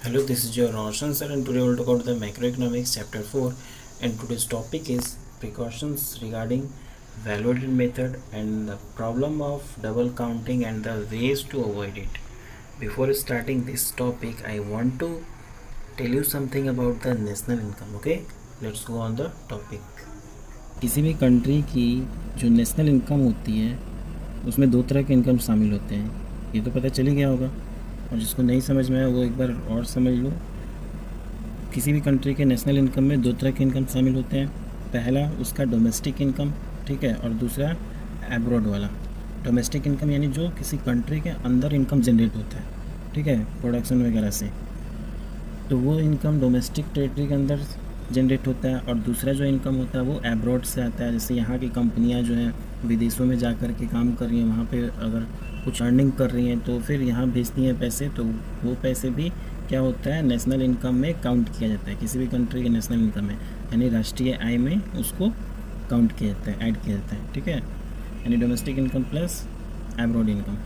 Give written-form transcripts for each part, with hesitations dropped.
Hello, this is your Roshan sir, and today we'll talk about the macroeconomics chapter 4. And today's topic is precautions regarding valuated method and the problem of double counting and the ways to avoid it. Before starting this topic, I want to tell you something about the national income. Okay, let's go on the topic. किसी भी country की जो national income होती है उसमें दो तरह के इनकम शामिल होते हैं, ये तो पता चल ही गया होगा। और जिसको नहीं समझ में आया वो एक बार और समझ लो। किसी भी कंट्री के नेशनल इनकम में दो तरह के इनकम शामिल होते हैं। पहला उसका डोमेस्टिक इनकम, ठीक है, और दूसरा एब्रॉड वाला। डोमेस्टिक इनकम यानी जो किसी कंट्री के अंदर इनकम जनरेट होता है, ठीक है, प्रोडक्शन वगैरह से, तो वो इनकम डोमेस्टिक टेरिटरी के अंदर जनरेट होता है। और दूसरा जो इनकम होता है वो एब्रॉड से आता है। जैसे यहाँ की कंपनियाँ जो हैं विदेशों में जा कर के काम कर रही हैं, वहाँ पे अगर कुछ अर्निंग कर रही हैं तो फिर यहाँ भेजती हैं पैसे, तो वो पैसे भी क्या होता है, नेशनल इनकम में काउंट किया जाता है। किसी भी कंट्री के नेशनल इनकम में यानी राष्ट्रीय आय में उसको काउंट किया जाता है, ऐड किया जाता है, ठीक है। यानी domestic income plus abroad income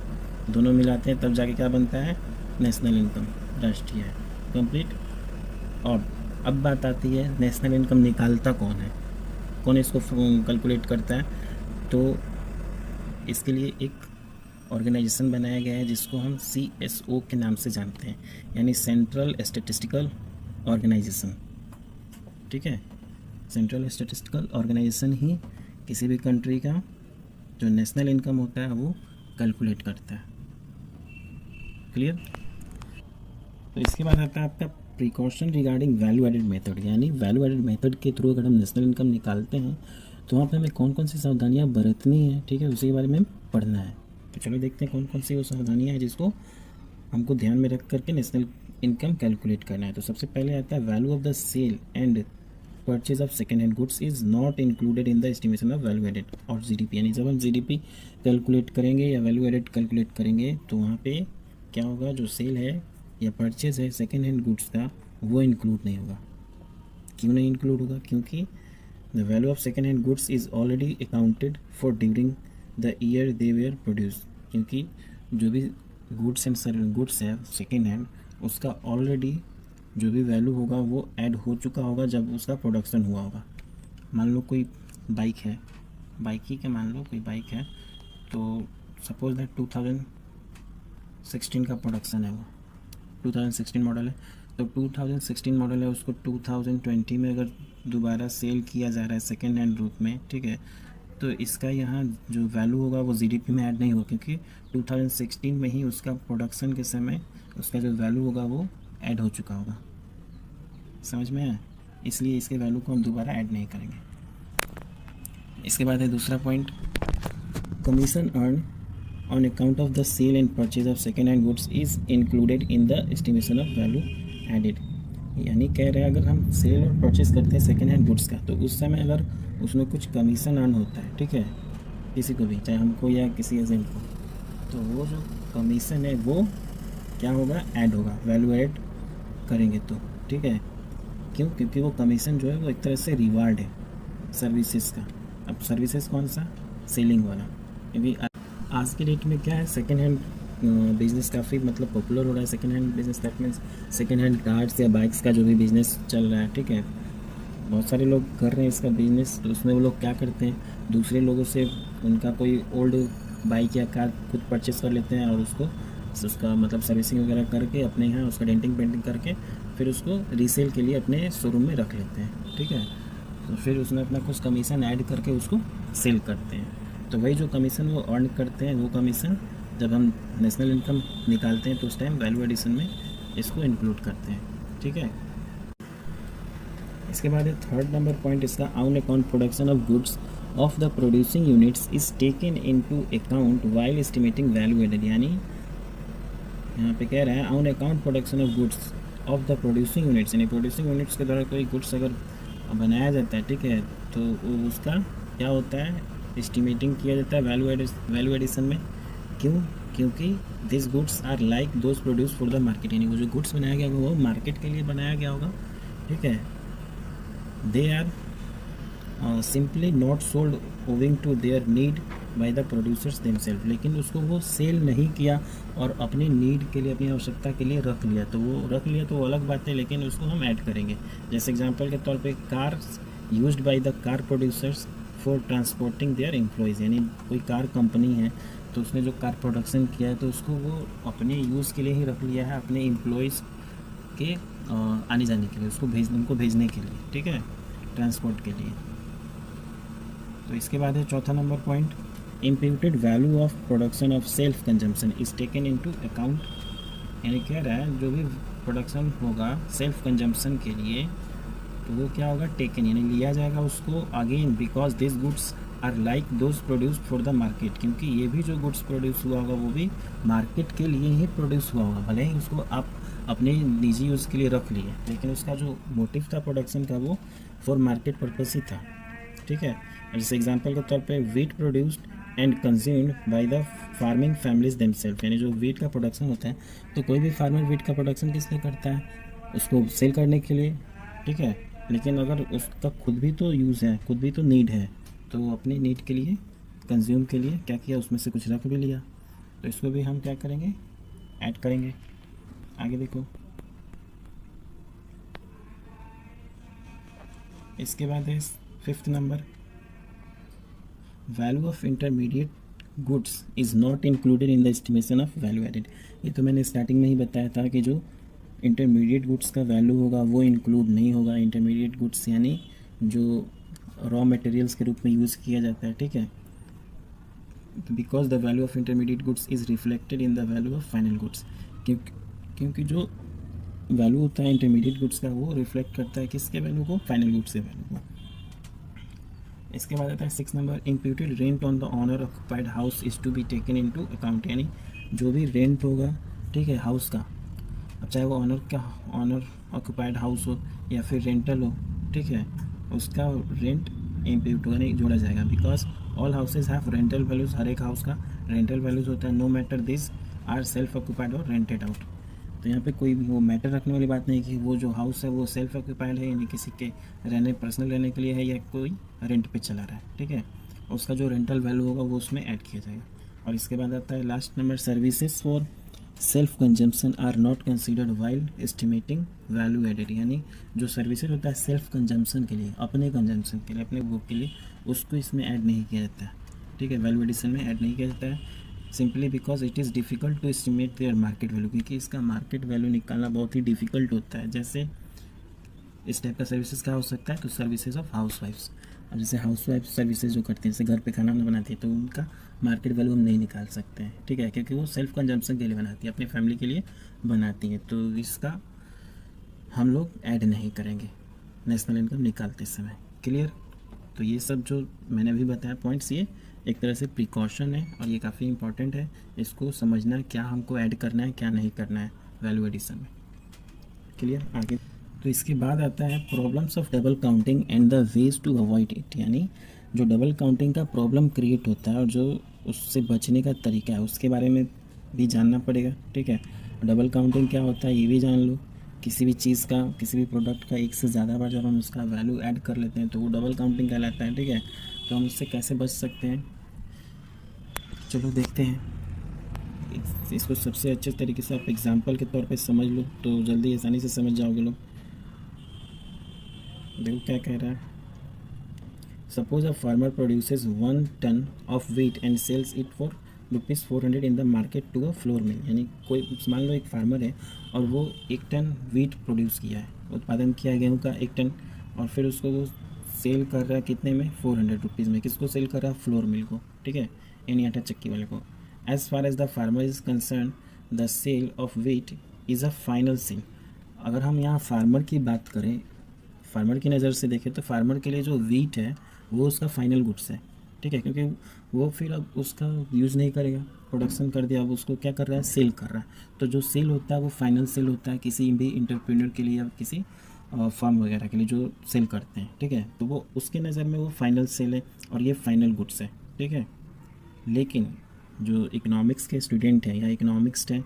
दोनों मिलाते हैं तब जाके क्या बनता है, नेशनल इनकम, राष्ट्रीय आय, कंप्लीट। और अब बात आती है नेशनल इनकम निकालता कौन है, कौन इसको कैलकुलेट करता है। तो इसके लिए एक ऑर्गेनाइजेशन बनाया गया है जिसको हम CSO के नाम से जानते हैं, यानी सेंट्रल स्टैटिस्टिकल ऑर्गेनाइजेशन, ठीक है। सेंट्रल स्टैटिस्टिकल ऑर्गेनाइजेशन ही किसी भी कंट्री का जो नेशनल इनकम होता है वो कैलकुलेट करता है। क्लियर। तो इसके बाद आता है आपका precaution regarding value added method, यानी वैल्यू एडेड मेथड के थ्रू अगर हम नेशनल इनकम निकालते हैं तो वहाँ पे हमें कौन कौन सी सावधानियाँ बरतनी है, ठीक है, उसी के बारे में पढ़ना है। तो चलो देखते हैं कौन कौन सी वो सावधानियाँ हैं जिसको हमको ध्यान में रख करके नेशनल इनकम कैलकुलेट करना है। तो सबसे पहले आता है value of the sale and purchase of second hand goods is not included in the estimation of value added और GDP। यानी जब हम GDP कैलकुलेट करेंगे या वैल्यू एडेड कैलकुलेट करेंगे तो वहाँ पे क्या होगा, जो सेल है या परचेज है सेकेंड हैंड गुड्स का वो इंक्लूड नहीं होगा। क्यों नहीं इंक्लूड होगा, क्योंकि the value of second hand goods is already accounted for during the year they were produce. क्योंकि जो भी गुड्स है सेकेंड हैंड, उसका ऑलरेडी जो भी वैल्यू होगा वो ऐड हो चुका होगा जब उसका प्रोडक्शन हुआ होगा। मान लो कोई बाइक है, बाइक ही क्या, मान लो कोई बाइक है, तो सपोज दैट 2016 का प्रोडक्शन है, वो 2016 मॉडल है, तो 2016 मॉडल है, उसको 2020 में अगर दोबारा सेल किया जा रहा है सेकेंड हैंड रूप में, ठीक है, तो इसका यहाँ जो वैल्यू होगा वो GDP में ऐड नहीं होगा, क्योंकि 2016 में ही उसका प्रोडक्शन के समय उसका जो वैल्यू होगा वो ऐड हो चुका होगा। समझ में आया, इसलिए इसके वैल्यू को हम दोबारा ऐड नहीं करेंगे। इसके बाद है दूसरा point, commission earn on account of the sale and purchase of second hand goods is included in the estimation of value added। यानी कह रहे हैं अगर हम सेल और परचेज करते हैं सेकेंड हैंड गुड्स का, तो उस समय अगर उसमें कुछ कमीशन अर्न होता है, ठीक है, किसी को भी, चाहे हमको या किसी एजेंट को, तो वो जो कमीशन है वो क्या होगा, ऐड होगा, वैल्यू ऐड करेंगे तो, ठीक है। क्यों, क्योंकि वो कमीशन जो है वो एक तरह से रिवार्ड है सर्विसेज का। अब सर्विसेज कौन सा, सेलिंग वाला, क्योंकि आज के डेट में क्या है, सेकेंड हैंड बिज़नेस काफ़ी मतलब पॉपुलर हो रहा है। Second hand business that means second hand cars या बाइक्स का जो भी बिज़नेस चल रहा है, ठीक है, बहुत सारे लोग कर रहे हैं इसका बिज़नेस। तो उसमें वो लोग क्या करते हैं, दूसरे लोगों से उनका कोई ओल्ड बाइक या कार खुद परचेस कर लेते हैं और उसका मतलब सर्विसिंग वगैरह करके अपने यहाँ उसका डेंटिंग पेंटिंग करके फिर उसको रीसेल के लिए अपने शोरूम में रख लेते हैं, ठीक है। तो फिर उसमें अपना कुछ कमीशन ऐड करके उसको सेल करते हैं। तो वही जो कमीशन वो अर्न करते हैं, वो कमीशन जब हम नेशनल इनकम निकालते हैं तो उस टाइम वैल्यू एडिशन में इसको इंक्लूड करते हैं, ठीक है। इसके बाद है थर्ड नंबर पॉइंट इसका, on account production of goods of the producing units is taken into account while estimating value added. यानी यहाँ पे कह रहा है on account production of goods of the producing units, यानी प्रोड्यूसिंग यूनिट्स के द्वारा कोई गुड्स अगर बनाया जाता है, ठीक है, तो उसका क्या होता है, एस्टिमेटिंग किया जाता है वैल्यू एडिशन में। क्यों, क्योंकि this goods are like those produce for the market, यानी वो जो गुड्स बनाया गया होगा वो मार्केट के लिए बनाया गया होगा, ठीक है। They are simply not sold owing to their need by the producers themselves, लेकिन उसको वो सेल नहीं किया और अपनी नीड के लिए, अपनी आवश्यकता के लिए रख लिया, तो वो रख लिया तो वो अलग बात है, लेकिन उसको हम ऐड करेंगे। जैसे एग्जांपल के तौर पे cars used by the car producers for transporting there employees, यानी कोई कार कंपनी है तो उसने जो कार प्रोडक्शन किया है तो उसको वो अपने यूज़ के लिए ही रख लिया है, अपने एम्प्लॉयज़ के आने जाने के लिए, उनको भेजने के लिए, ठीक है, ट्रांसपोर्ट के लिए। तो इसके बाद है चौथा number point, imputed value of production of self consumption is taken into account, यानी कह रहा है जो भी प्रोडक्शन होगा सेल्फ कंजम्पशन के लिए तो वो क्या होगा, टेकन यानी लिया जाएगा उसको again, because this goods are like those produce for the market, क्योंकि ये भी जो गुड्स प्रोड्यूस हुआ होगा वो भी मार्केट के लिए ही प्रोड्यूस हुआ होगा, भले ही उसको आप अपने निजी यूज़ के लिए रख लिए, लेकिन उसका जो मोटिव था प्रोडक्शन का वो फॉर मार्केट पर्पस ही था, ठीक है। जैसे एग्जांपल के तौर पे wheat produced and consumed by the farming families themselves, यानी जो वीट का प्रोडक्शन होता है तो कोई भी फार्मर वीट का प्रोडक्शन किस लिए करता है, उसको सेल करने के लिए, ठीक है, लेकिन अगर उसका खुद भी तो यूज़ है, खुद भी तो नीड है, तो अपनी नीड के लिए, कंज्यूम के लिए क्या किया, उसमें से कुछ रख भी लिया, तो इसको भी हम क्या करेंगे, ऐड करेंगे। आगे देखो, इसके बाद है 5th number, value of intermediate goods is not included in the estimation of value added. ये तो मैंने स्टार्टिंग में ही बताया था कि जो इंटरमीडिएट गुड्स का वैल्यू होगा वो इंक्लूड नहीं होगा। इंटरमीडिएट गुड्स यानी जो रॉ मटेरियल्स के रूप में यूज़ किया जाता है, ठीक है, because the value of intermediate goods is reflected in the value of final goods, क्योंकि जो वैल्यू होता है इंटरमीडिएट गुड्स का वो रिफ्लेक्ट करता है किसके वैल्यू को, फाइनल गुड्स के वैल्यू को। इसके बाद आता है 6 number, imputed rent on the owner occupied house is to be taken into account, यानी जो भी रेंट होगा, ठीक है, हाउस का, अब चाहे वो ऑनर ऑक्युपाइड हाउस हो या फिर रेंटल हो, ठीक है, उसका रेंट इम्प्यूट होगा, नहीं जोड़ा जाएगा, because all houses have rental values, हर एक हाउस का रेंटल वैल्यूज़ होता है, no matter this are self occupied और रेंटेड आउट। तो यहाँ पे कोई भी वो मैटर रखने वाली बात नहीं कि वो जो हाउस है वो सेल्फ ऑक्यूपाइड है, यानी किसी के रहने, पर्सनल रहने के लिए है, या कोई रेंट पे चला रहा है, ठीक है, उसका जो रेंटल वैल्यू होगा वो उसमें ऐड किया जाएगा। और इसके बाद आता है last number, services for self consumption are not considered while estimating value added, यानी जो सर्विसेज होता है सेल्फ कंजम्पशन के लिए, अपने कंजम्पशन के लिए, अपने भोग के लिए, उसको इसमें ऐड नहीं किया जाता है, ठीक है, वैल्यू एडिशन में ऐड नहीं किया जाता है, simply because it is difficult to estimate their market value, क्योंकि इसका मार्केट वैल्यू निकालना बहुत ही डिफ़िकल्ट होता है। जैसे इस टाइप का सर्विसेज क्या हो सकता है, तो सर्विसेज ऑफ हाउस वाइफ्स, अब जैसे हाउस वाइफ सर्विसेज जो करती हैं, जैसे घर पे खाना वाना बनाती है, तो उनका मार्केट वैल्यू हम नहीं निकाल सकते हैं, ठीक है, क्योंकि वो सेल्फ कंजम्पशन के लिए बनाती है, अपनी फैमिली के लिए बनाती हैं, तो इसका हम लोग ऐड नहीं करेंगे नेशनल इनकम निकालते समय। क्लियर? तो ये सब जो मैंने अभी बताया पॉइंट्स, ये एक तरह से प्रिकॉशन है और ये काफ़ी इंपॉर्टेंट है, इसको समझना है क्या हमको ऐड करना है क्या नहीं करना है वैल्यू एडिशन में। क्लियर? आगे तो इसके बाद आता है problems of double counting and the ways to avoid it, यानी जो डबल काउंटिंग का प्रॉब्लम क्रिएट होता है और जो उससे बचने का तरीका है उसके बारे में भी जानना पड़ेगा, ठीक है। डबल काउंटिंग क्या होता है ये भी जान लो, किसी भी चीज़ का, किसी भी प्रोडक्ट का एक से ज़्यादा बार जब हम उसका वैल्यू ऐड कर लेते हैं तो वो डबल काउंटिंग कहलाता है, ठीक है। तो हम उससे कैसे बच सकते हैं, चलो देखते हैं। इसको सबसे अच्छे तरीके से आप एग्जांपल के तौर पे समझ लो तो जल्दी आसानी से समझ जाओगे लोग। देखो क्या कह रहा है, suppose a farmer produces 1 ton of wheat and sells it for ₹400 in the market to a flour mill, यानी कोई मान लो एक फार्मर है और वो 1 टन व्हीट प्रोड्यूस किया है, उत्पादन किया गेहूँ का 1 टन, और फिर उसको वो सेल कर रहा है कितने में, ₹400 में। किसको सेल कर रहा है, फ्लोर मिल को, ठीक है, यानी आटा चक्की वाले को। As far as the farmer is concern the sale of wheat is a final sale. अगर हम यहाँ फार्मर की बात करें, फार्मर की नज़र से देखें तो फार्मर के लिए जो व्हीट है वो उसका फाइनल गुड्स है, ठीक है, क्योंकि वो फिर अब उसका यूज़ नहीं करेगा, प्रोडक्शन कर दिया, अब उसको क्या कर रहा है, सेल कर रहा है। तो जो सेल होता है वो फाइनल सेल होता है किसी भी इंटरप्रेन्योर के लिए या किसी फार्म वगैरह के लिए जो सेल करते हैं, ठीक है। तो वो उसके नज़र में वो फाइनल सेल है और ये फाइनल गुड्स है, ठीक है। लेकिन जो इकोनॉमिक्स के स्टूडेंट हैं या इकोनॉमिक्स हैं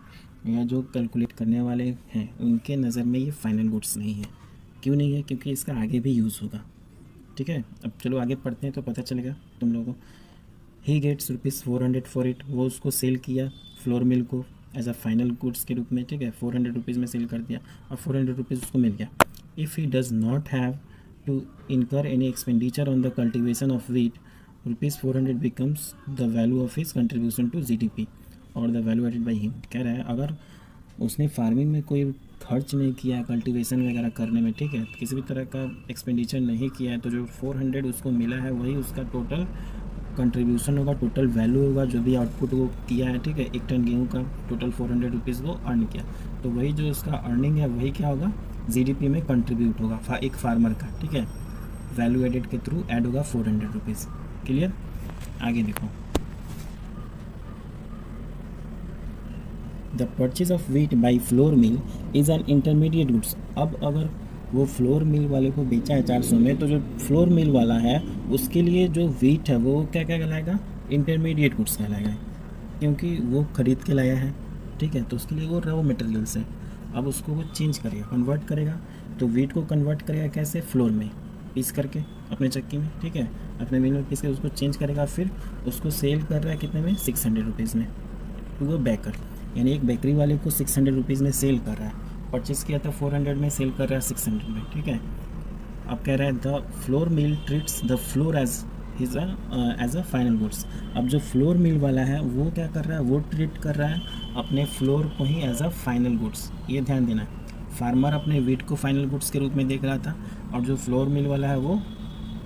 या जो कैलकुलेट करने वाले हैं उनके नज़र में ये फाइनल गुड्स नहीं है। क्यों नहीं है, क्योंकि इसका आगे भी यूज़ होगा, ठीक है। अब चलो आगे पढ़ते हैं तो पता चलेगा तुम लोगों को। ही गेट्स ₹400 फॉर इट, वो उसको सेल किया फ्लोर मिल को एज अ फाइनल गुड्स के रूप में, ठीक है, ₹400 में सेल कर दिया और ₹400 उसको मिल गया. If he does not have to incur any expenditure on the cultivation of wheat, ₹400 becomes the value of his contribution to GDP और the value added by him. कह रहा है अगर उसने फार्मिंग में कोई खर्च नहीं किया है कल्टीवेशन वगैरह करने में, ठीक है, किसी भी तरह का एक्सपेंडिचर नहीं किया है, तो जो 400 उसको मिला है वही उसका टोटल कंट्रीब्यूशन होगा, टोटल वैल्यू होगा जो भी आउटपुट वो किया है, ठीक है, 1 टन गेहूँ का टोटल ₹400 वो अर्न किया, तो वही जो उसका अर्निंग है वही क्या होगा GDP में कंट्रीब्यूट होगा एक फार्मर का, ठीक है, वैल्यू एडेड के थ्रू ऐड होगा ₹400. क्लियर. आगे देखो. The purchase of wheat by flour mill is an intermediate goods. अब अगर वो फ्लोर मिल वाले को बेचा है 400 में, तो जो फ्लोर मिल वाला है उसके लिए जो वीट है वो क्या क्या कहलाएगा, इंटरमीडिएट गुड्स कहलाएगा, क्योंकि वो खरीद के लाया है, ठीक है, तो उसके लिए वो रॉ मटेरियल्स है. अब उसको वो चेंज करेगा, कन्वर्ट करेगा, तो वीट को कन्वर्ट करेगा कैसे, फ्लोर में पीस करके अपने चक्की में, ठीक है, अपने मिल में पीस के उसको चेंज करेगा, फिर उसको सेल कर रहा है कितने में, ₹600 में टू वो बेकर, यानी एक बेकरी वाले को ₹600 में सेल कर रहा है, परचेस किया था 400 में, सेल कर रहा है 600 में, ठीक है. अब कह रहा है the flour mill treats the flour as a final goods. अब जो फ्लोर मिल वाला है वो क्या कर रहा है, वो ट्रीट कर रहा है अपने फ्लोर को ही एज अ फाइनल गुड्स. ये ध्यान देना है, फार्मर अपने वीट को फाइनल गुड्स के रूप में देख रहा था और जो फ्लोर मिल वाला है वो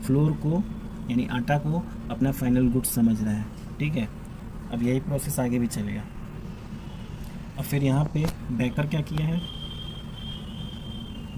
फ्लोर को यानी आटा को अपना फाइनल गुड्स समझ रहा है, ठीक है. अब यही प्रोसेस आगे भी चलेगा. अब फिर यहाँ पे बेकर क्या किया है,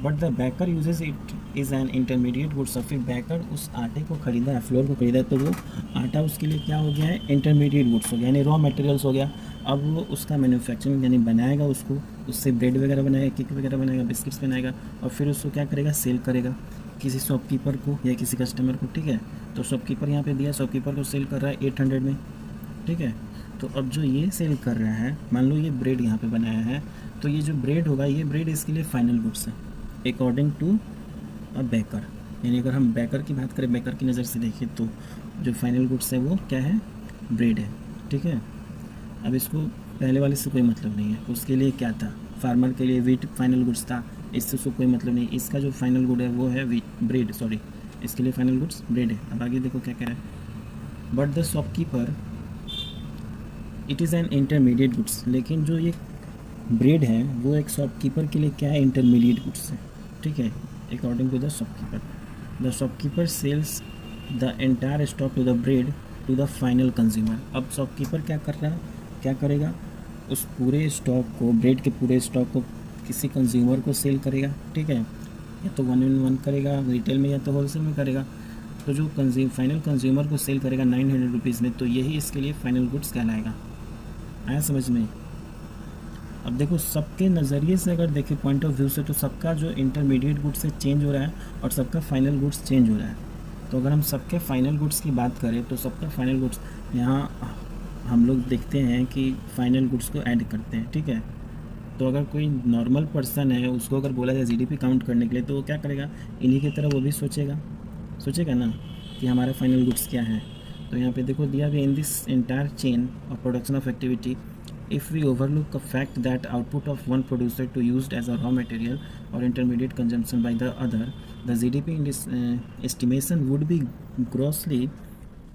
but the baker uses it is an intermediate goods. और फिर बेकर उस आटे को खरीदा है, फ्लोर को खरीदा है, तो वो आटा उसके लिए क्या हो गया है, इंटरमीडिएट गुड्स हो गया, यानी रॉ मटेरियल्स हो गया. अब वो उसका मैन्युफैक्चरिंग यानी बनाएगा, उसको उससे ब्रेड वगैरह बनाएगा, केक वगैरह बनाएगा, बिस्किट्स बनाएगा, और फिर उसको क्या करेगा, सेल करेगा किसी शॉपकीपर को या किसी कस्टमर को, ठीक है. तो शॉपकीपर यहाँ पे दिया, शॉपकीपर को सेल कर रहा है 800 में, ठीक है. तो अब जो ये सेल कर रहा है, मान लो ये ब्रेड यहाँ पे बनाया है, तो ये जो ब्रेड होगा, ये ब्रेड इसके लिए फाइनल गुड्स है अकॉर्डिंग टू अ बेकर. यानी अगर हम बेकर की बात करें, बेकर की नज़र से देखें, तो जो फाइनल गुड्स है वो क्या है, ब्रेड है, ठीक है. अब इसको पहले वाले से कोई मतलब नहीं है, उसके लिए क्या था, फार्मर के लिए वीट फाइनल गुड्स था, इससे उसको कोई मतलब नहीं. इसका जो फाइनल गुड है वो है ब्रेड, सॉरी, इसके लिए फाइनल गुड्स ब्रेड है. अब आगे देखो क्या कह रहा है, but the shopkeeper it is an intermediate goods. लेकिन जो ये ब्रेड है वो एक शॉपकीपर के लिए क्या है, इंटरमीडिएट गुड्स है, ठीक है, according to the shopkeeper. The shopkeeper sells the entire stock to the bread to the final consumer. अब शॉपकीपर क्या कर रहा है, क्या करेगा, उस पूरे स्टॉक को, ब्रेड के पूरे स्टॉक को किसी कंज्यूमर को सेल करेगा, ठीक है, या तो 1-in-1 करेगा रिटेल में या तो होलसेल में करेगा. तो जो फाइनल कंज्यूमर को सेल करेगा ₹900 में, तो यही इसके लिए फाइनल गुड्स कहलाएगा. आया समझ में. अब देखो सबके नज़रिए से अगर देखें, पॉइंट ऑफ व्यू से, तो सबका जो इंटरमीडिएट गुड्स से चेंज हो रहा है और सबका फाइनल गुड्स चेंज हो रहा है. तो अगर हम सबके फाइनल गुड्स की बात करें, तो सबका फाइनल गुड्स यहाँ हम लोग देखते हैं कि फाइनल गुड्स को ऐड करते हैं, ठीक है. तो अगर कोई नॉर्मल पर्सन है, उसको अगर बोला जाए GDP काउंट करने के लिए, तो वो क्या करेगा, इन्हीं की तरह वो भी सोचेगा ना कि हमारा फाइनल गुड्स क्या है. तो यहाँ पे देखो दिया भी, in this entire chain of production of activity, if we overlook a fact that output of one producer to used as a raw material or intermediate consumption by the other, the GDP in this estimation would be grossly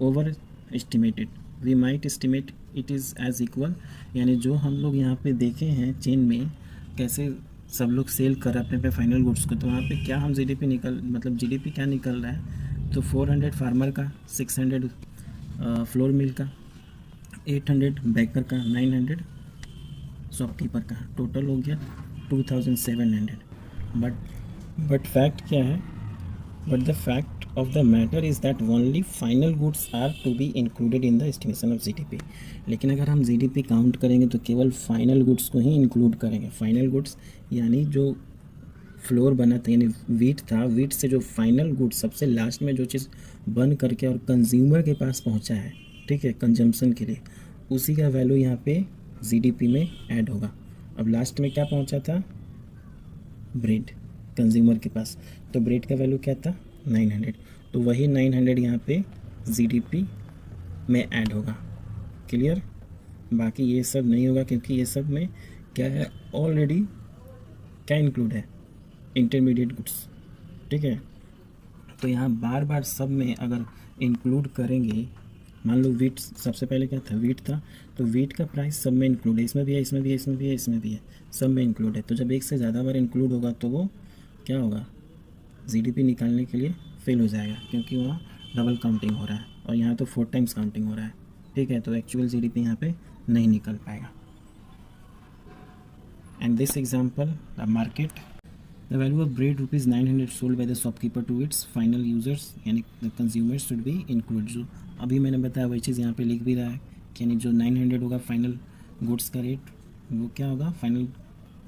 overestimated. We might estimate it is as equal. यानी जो हम लोग यहाँ पे देखे हैं chain में कैसे सब लोग सेल कर रहे अपने पे फाइनल गुड्स को, तो वहाँ पे क्या हम मतलब GDP क्या निकल रहा है, तो 400 फार्मर का, 600 फ्लोर मिल का, 800 बेकर का, 900 शॉपकीपर का, टोटल हो गया 2700. बट फैक्ट क्या है, but the fact of the matter is that only final goods are to be included in the estimation of GDP. लेकिन अगर हम GDP काउंट करेंगे तो केवल फाइनल गुड्स को ही इंक्लूड करेंगे. फाइनल गुड्स यानी जो फ्लोर बना था, यानी वीट था, वीट से जो फाइनल गुड्स सबसे लास्ट में जो चीज़ बन करके और कंज्यूमर के पास पहुंचा है, ठीक है, कंजम्पशन के लिए, उसी का वैल्यू यहाँ पे GDP में ऐड होगा. अब लास्ट में क्या पहुँचा था, ब्रेड कंज्यूमर के पास, तो ब्रेड का वैल्यू क्या था, 900. तो वही 900 यहाँ पे GDP में ऐड होगा। क्लियर? बाकी ये सब नहीं होगा, क्योंकि ये सब में क्या है, ऑलरेडी क्या इंक्लूड है, इंटरमीडिएट गुड्स। ठीक है, तो यहाँ बार बार सब में अगर इंक्लूड करेंगे, मान लो वीट सबसे पहले क्या था, वीट था, तो वीट का प्राइस सब में इंक्लूड है, इसमें भी है, इसमें भी है, इसमें भी है, इसमें भी है, सब में इंक्लूड है। तो जब एक से ज़्यादा बार इंक्लूड होगा तो वो क्या होगा, जीडीपी निकालने के लिए फेल हो जाएगा, क्योंकि वहाँ डबल काउंटिंग हो रहा है और यहाँ तो 4 टाइम्स काउंटिंग हो रहा है। ठीक है, तो एक्चुअल जीडीपी यहाँ पे नहीं निकल पाएगा। And this example, the market, the value of bread ₹900 sold by the shopkeeper to its final users, यानी the consumers should be include. जो अभी मैंने बताया वही चीज़ यहाँ पे लिख भी रहा है, कि यानी जो 900 होगा फाइनल गुड्स का रेट, वो क्या होगा, फाइनल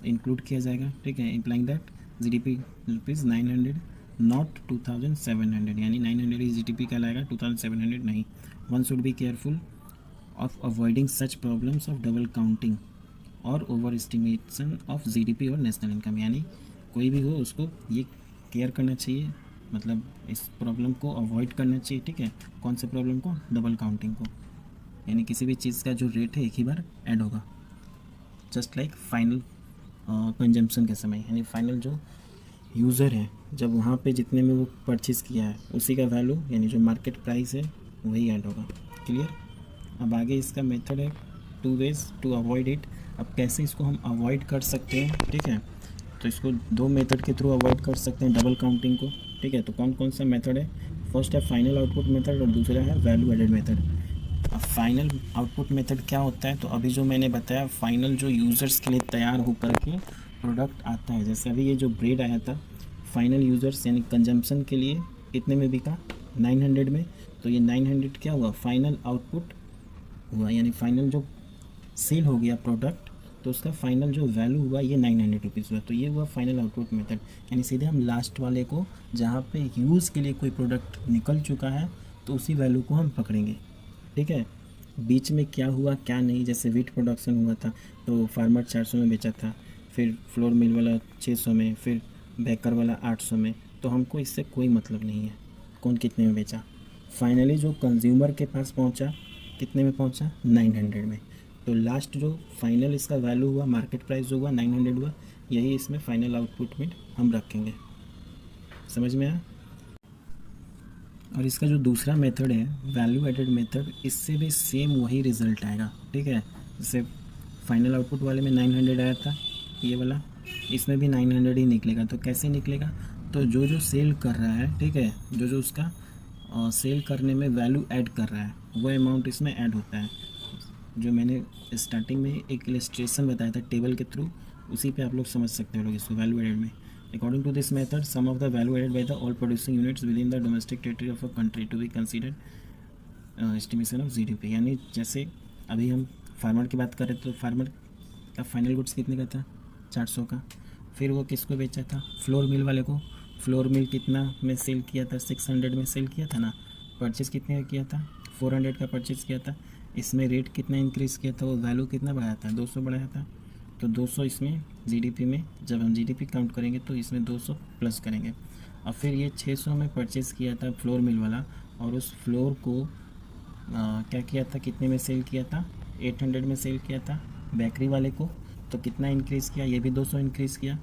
इंक्लूड किया जाएगा। ठीक है, इम्प्लाइंग दैट जीडीपी ₹900 नॉट 2700, यानी 900 ही जीडीपी कहलाएगा, 2700 नहीं। One should be careful of avoiding such problems of double counting और ओवर एस्टिमेशन ऑफ जीडीपी और नेशनल इनकम, यानी कोई भी हो उसको ये केयर करना चाहिए, मतलब इस प्रॉब्लम को अवॉइड करना चाहिए। ठीक है, कौन से प्रॉब्लम को, डबल काउंटिंग को, यानी किसी भी चीज़ का जो रेट है एक ही बार ऐड होगा, जस्ट लाइक फाइनल कंजम्पशन के समय, यानी फाइनल जो यूज़र है जब वहाँ पे जितने में वो परचेज़ किया है उसी का वैल्यू, यानी जो मार्केट प्राइस है वही ऐड होगा। क्लियर? अब आगे इसका मेथड है 2 ways टू अवॉइड इट। अब कैसे इसको हम अवॉइड कर सकते हैं? ठीक है, तो इसको 2 मेथड के थ्रू अवॉइड कर सकते हैं डबल काउंटिंग को। ठीक है, तो कौन कौन सा मेथड है? फर्स्ट है फाइनल आउटपुट मेथड और दूसरा है वैल्यू एडेड मेथड। अब फाइनल आउटपुट मेथड क्या होता है? तो अभी जो मैंने बताया, फाइनल जो यूज़र्स के लिए तैयार होकर के प्रोडक्ट आता है, जैसे अभी ये जो ब्रेड आया था फाइनल यूज़र्स यानी कंजम्पशन के लिए कितने में बिका, 900 में, तो ये 900 क्या हुआ, फाइनल आउटपुट हुआ, यानी फाइनल जो सेल हो गया प्रोडक्ट, तो उसका फाइनल जो वैल्यू हुआ ये 900 रुपीज़ हुआ। तो ये हुआ फाइनल आउटपुट मेथड, यानी सीधे हम लास्ट वाले को, जहाँ पे यूज़ के लिए कोई प्रोडक्ट निकल चुका है तो उसी वैल्यू को हम पकड़ेंगे। ठीक है, बीच में क्या हुआ क्या नहीं, जैसे वीट प्रोडक्शन हुआ था तो फार्मर 400 में बेचा था, फिर फ्लोर मिल वाला 600 में, फिर बेकर वाला 800 में, तो हमको इससे कोई मतलब नहीं है कौन कितने में बेचा। फाइनली जो कंज्यूमर के पास पहुंचा कितने में पहुंचा, 900 में। तो लास्ट जो फाइनल इसका वैल्यू हुआ, मार्केट प्राइस जो हुआ 900 हुआ, यही इसमें फाइनल आउटपुट में हम रखेंगे। समझ में आया? और इसका जो दूसरा मेथड है वैल्यू एडेड मेथड, इससे भी सेम वही रिज़ल्ट आएगा। ठीक है, जैसे फाइनल आउटपुट वाले में 900 आया था ये वाला, इसमें भी 900 ही निकलेगा। तो कैसे निकलेगा? तो जो जो सेल कर रहा है, ठीक है, जो जो उसका सेल करने में वैल्यू ऐड कर रहा है वो अमाउंट इसमें ऐड होता है। जो मैंने स्टार्टिंग में एक इलस्ट्रेशन बताया था टेबल के थ्रू, उसी पे आप लोग समझ सकते हो लोग इसको वैल्यू एडेड में। According to this method sum of the value added by the all producing units within the domestic territory of a country to be considered estimation of GDP. यानी जैसे अभी हम फार्मर की बात करें तो farmer का फाइनल गुड्स कितने का था, 400 का। फिर वो किसको बेचा था, फ्लोर मिल वाले को। फ्लोर मिल कितना में सेल किया था, 600 में सेल किया था ना। परचेज़ कितने का किया था, 400 का परचेज़ किया था। इसमें रेट कितना इंक्रीज़ किया था, वो वैल्यू कितना बढ़ाया था, 200 बढ़ाया था। तो 200 इसमें जीडीपी में, जब हम जीडीपी काउंट करेंगे तो इसमें 200 प्लस करेंगे। और फिर ये 600 में परचेज़ किया था फ्लोर मिल वाला, और उस फ्लोर को क्या किया था, कितने में सेल किया था, 800 में सेल किया था बेकरी वाले को। तो कितना इंक्रीज़ किया, ये भी 200 इंक्रीज़ किया,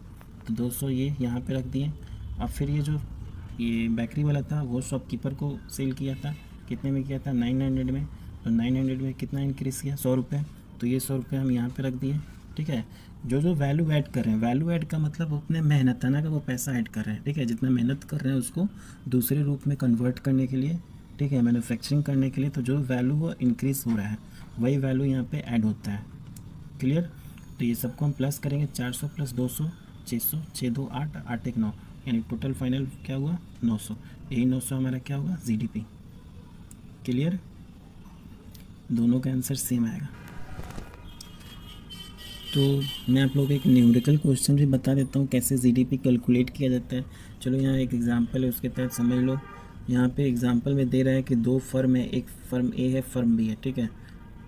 तो 200 ये यहाँ पे रख दिए। अब फिर ये जो ये बेकरी वाला था वो शॉपकीपर को सेल किया था, कितने में किया था, 900 में। तो 900 में कितना इंक्रीज़ किया, 100 रुपये। तो ये 100 रुपये हम यहाँ पे रख दिए। ठीक है, जो जो वैल्यू ऐड कर रहे हैं, वैल्यू ऐड का मतलब अपने मेहनताना का वो पैसा ऐड कर रहे हैं। ठीक है, जितना मेहनत कर रहे हैं उसको दूसरे रूप में कन्वर्ट करने के लिए, ठीक है, मैन्युफैक्चरिंग करने के लिए, तो जो वैल्यू वो इंक्रीज़ हो रहा है वही वैल्यू यहाँ पे ऐड होता है। क्लियर? तो ये सबको हम प्लस करेंगे, 400 प्लस 200 600, 6 2 8 8 1 9, यानी टोटल फाइनल क्या हुआ, 900। यही 900 हमारा क्या होगा, जीडीपी। क्लियर? दोनों का आंसर सेम आएगा। तो मैं आप लोगों को एक न्यूमेरिकल क्वेश्चन भी बता देता हूँ कैसे जीडीपी कैलकुलेट किया जाता है। चलो यहाँ एक एग्जांपल है, उसके तहत समझ लो। यहाँ पे एग्जांपल में दे रहा है कि 2 फर्म है, एक फर्म ए है, फर्म बी है। ठीक है,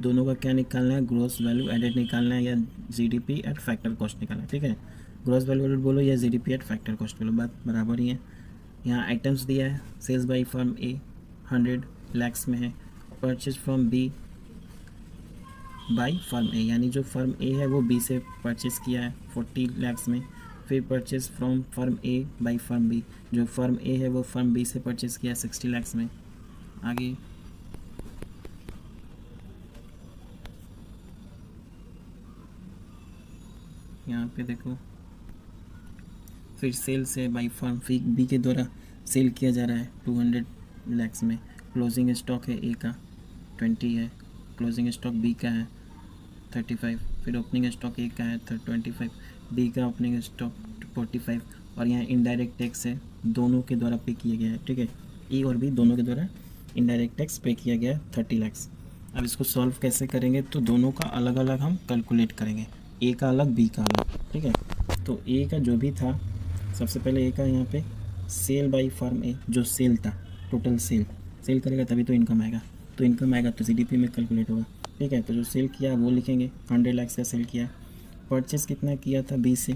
दोनों का क्या निकालना है, ग्रॉस वैल्यू एडेड निकालना है या जीडीपी एट फैक्टर कॉस्ट निकालना है। ठीक है, ग्रॉस वैल्यू एडेड बोलो या जीडीपी एट फैक्टर कॉस्ट बोलो, बात बराबर ही है। यहाँ आइटम्स दिया है, sales by firm A 100 lakhs में है, purchase from B by firm A, यानी जो फर्म ए है वो बी से परचेज़ किया है 40 लाख में। फिर purchase from firm A by firm B, जो फर्म ए है वो फर्म बी से परचेज़ किया है 60 लाख में। आगे यहाँ पे देखो, फिर सेल से बाई फर्म फिर बी के द्वारा सेल किया जा रहा है 200 लाख में। क्लोजिंग स्टॉक है ए का 20 है, क्लोजिंग स्टॉक बी का है 35, फिर ओपनिंग स्टॉक ए का है 25, बी का ओपनिंग स्टॉक 45, और यहाँ इनडायरेक्ट टैक्स है दोनों के द्वारा पे किया गया है, ठीक है, ई और बी दोनों के द्वारा इनडायरेक्ट टैक्स पे किया गया है 30 लाख। अब इसको सॉल्व कैसे करेंगे, तो दोनों का अलग अलग हम कैलकुलेट करेंगे, ए का अलग बी का अलग, ठीक है। तो ए का जो भी था, सबसे पहले ए का यहाँ पे सेल बाई फर्म ए, जो सेल था, टोटल सेल करेगा तभी तो इनकम आएगा, तो इनकम आएगा तो जीडीपी में कैलकुलेट होगा, ठीक है। तो जो सेल किया वो लिखेंगे 100 लाख का सेल किया। परचेज़ कितना किया था बी से,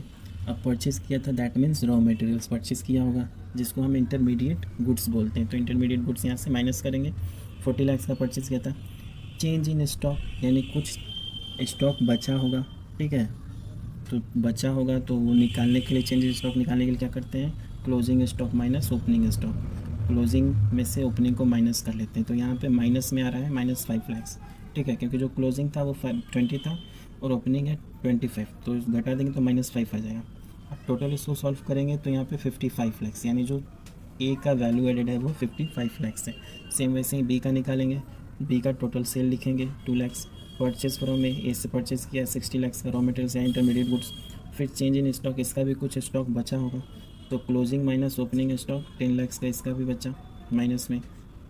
अब परचेज़ किया था that means raw materials purchase किया होगा, जिसको हम इंटरमीडिएट गुड्स बोलते हैं। तो इंटरमीडिएट गुड्स यहाँ से माइनस करेंगे, 40 लाख का परचेज़ किया था। चेंज इन स्टॉक, यानी कुछ स्टॉक बचा होगा, ठीक है, तो बचा होगा तो वो निकालने के लिए, चेंज इन स्टॉक निकालने के लिए क्या करते हैं, closing stock minus opening stock, closing में से ओपनिंग को माइनस कर लेते हैं। तो यहाँ पे माइनस में आ रहा है -5 लाख, ठीक है, क्योंकि जो क्लोजिंग था वो 20 था और ओपनिंग है 25, तो घटा देंगे तो -5 आ जाएगा। अब टोटल इसको सॉल्व करेंगे तो यहाँ पे 55 लाख, यानी जो ए का वैल्यू एडेड है वो 55 लाख है। सेम वैसे ही बी का निकालेंगे, बी का टोटल सेल लिखेंगे 2 लाख, परचेज फ्रॉम ए से परचेज़ किया 60 लाख का रॉ मटेरियल्स या इंटरमीडिएट गुड्स। फिर चेंज इन स्टॉक, इसका भी कुछ स्टॉक बचा होगा, तो closing minus opening stock 10 lakh का, इसका भी बचा माइनस में,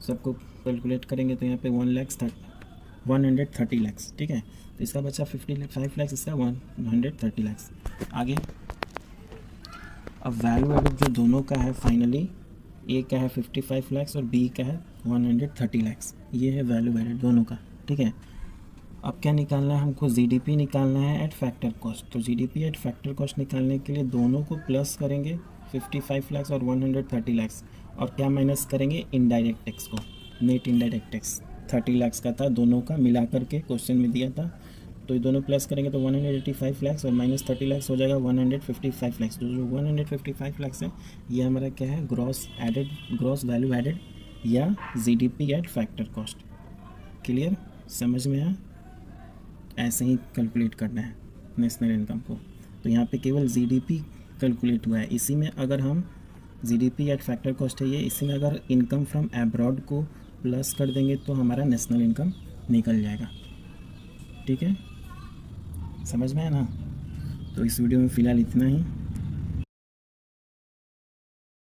सबको कैलकुलेट करेंगे तो यहाँ पे 130 लाख, ठीक है। तो इसका बचा 55 लाख, इसका 130 लाख। आगे अब वैल्यू एडेड जो दोनों का है फाइनली, ए का है 55 लाख और बी का है 130 लाख, ये है वैल्यू एडेड दोनों का, ठीक है। अब क्या निकालना है हमको, जीडीपी निकालना है एट फैक्टर कॉस्ट। तो जीडीपी एट फैक्टर कॉस्ट निकालने के लिए दोनों को प्लस करेंगे, 55 लाख और 130 लाख, और क्या माइनस करेंगे, इनडायरेक्ट टैक्स को। नेट इनडायरेक्ट टैक्स 30 लाख का था, दोनों का मिला करके क्वेश्चन में दिया था, तो ये दोनों प्लस करेंगे तो 185 लाख और -30 लाख हो जाएगा 155 लाख। तो जो 155 लाख है ये हमारा क्या है, ग्रॉस वैल्यू एडेड या GDP at factor cost. Clear, समझ में आया? ऐसे ही कैलकुलेट करना है नेशनल इनकम को। तो यहाँ पे केवल जीडीपी कैलकुलेट हुआ है, इसी में अगर हम जीडीपी एट फैक्टर कॉस्ट है ये, इसी में अगर इनकम फ्रॉम एब्रॉड को प्लस कर देंगे तो हमारा नेशनल इनकम निकल जाएगा, ठीक है, समझ में है ना। तो इस वीडियो में फ़िलहाल इतना ही।